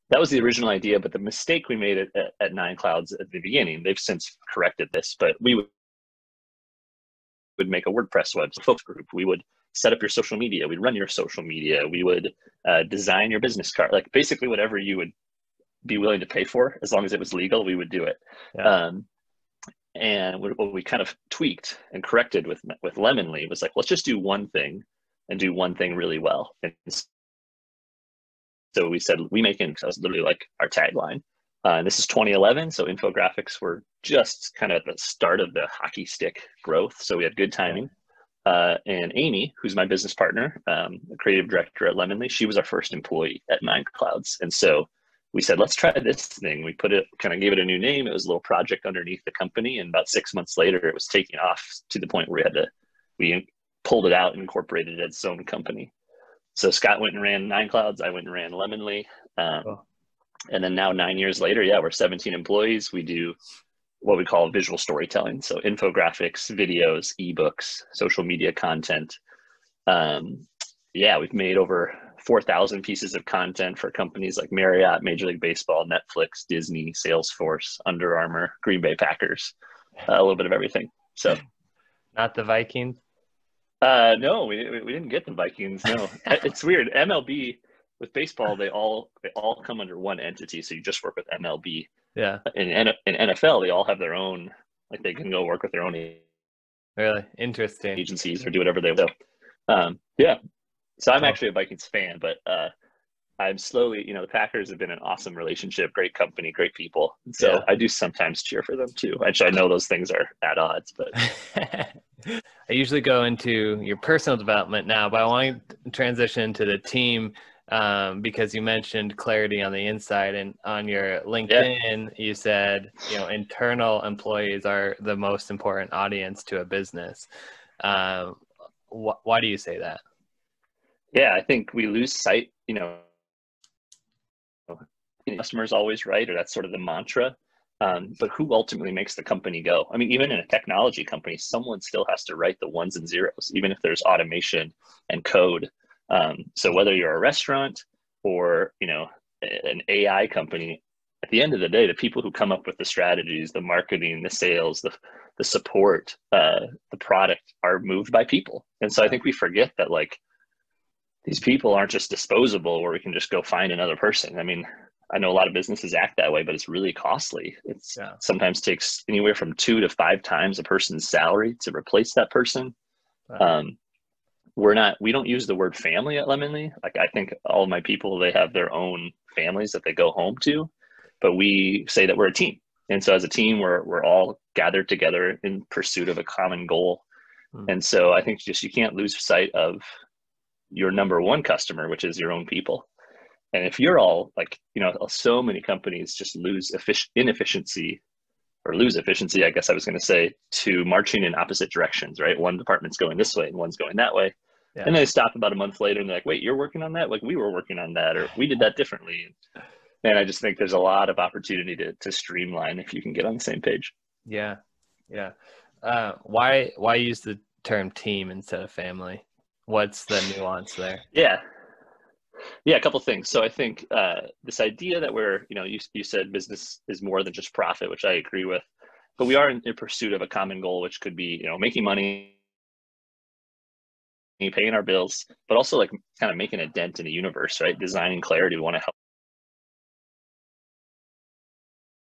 That was the original idea, but the mistake we made at Nine Clouds at the beginning, they've since corrected this, but we would make a WordPress website, folks group. We would set up your social media. We'd run your social media. We would design your business card, like basically whatever you would be willing to pay for, as long as it was legal, we would do it. Yeah. And what we kind of tweaked and corrected with Lemonly was like, let's just do one thing and do one thing really well. And so we said, we make it, that was literally like our tagline. This is 2011, so infographics were just kind of at the start of the hockey stick growth. So we had good timing. And Amy, who's my business partner, the creative director at Lemonly, she was our first employee at Nine Clouds. And so we said, let's try this thing. We put it, kind of gave it a new name. It was a little project underneath the company. And about 6 months later, it was taking off to the point where we pulled it out and incorporated it as its own company. So Scott went and ran Nine Clouds. I went and ran Lemonly. And then now 9 years later, we're 17 employees. We do what we call visual storytelling. So infographics, videos, ebooks, social media content. We've made over 4,000 pieces of content for companies like Marriott, Major League Baseball, Netflix, Disney, Salesforce, Under Armour, Green Bay Packers, a little bit of everything. So, not the Vikings? No, we didn't get the Vikings. No, it's weird. MLB with baseball, they all come under one entity. So you just work with MLB. Yeah. In NFL, they all have their own, like they can go work with their own really interesting agencies or do whatever they will. So I'm actually a Vikings fan, but I'm slowly, the Packers have been an awesome relationship, great company, great people. And so I do sometimes cheer for them too. Actually, I know those things are at odds, but I usually go into your personal development now, but I want to transition to the team because you mentioned clarity on the inside, and on your LinkedIn, you said, internal employees are the most important audience to a business. Why do you say that? Yeah, I think we lose sight, customer's always right, or that's sort of the mantra. But who ultimately makes the company go? I mean, even in a technology company, someone still has to write the ones and zeros, even if there's automation and code. So whether you're a restaurant or, an AI company, at the end of the day, the people who come up with the strategies, the marketing, the sales, the support, the product are moved by people. And so I think we forget that, like, these people aren't just disposable where we can just go find another person. I mean, I know a lot of businesses act that way, but it's really costly. It's sometimes takes anywhere from 2 to 5 times a person's salary to replace that person. We don't use the word family at Lemonly. Like, I think all of my people, they have their own families that they go home to, but we say that we're a team. And so as a team, we're all gathered together in pursuit of a common goal. And so I think you can't lose sight of your number one customer, which is your own people. And if you're all like, so many companies just lose efficiency, I guess I was going to say, to marching in opposite directions, right? One department's going this way and one's going that way. Yeah. And they stop about a month later and they're like, wait, you're working on that? Like, we were working on that, or we did that differently. And I just think there's a lot of opportunity to streamline if you can get on the same page. Yeah. Yeah. Why use the term team instead of family? What's the nuance there? Yeah, a couple of things. So I think this idea that we're, you said business is more than just profit, which I agree with, but we are in pursuit of a common goal, which could be, making money, paying our bills, but also like kind of making a dent in the universe, right? Designing clarity. We want to help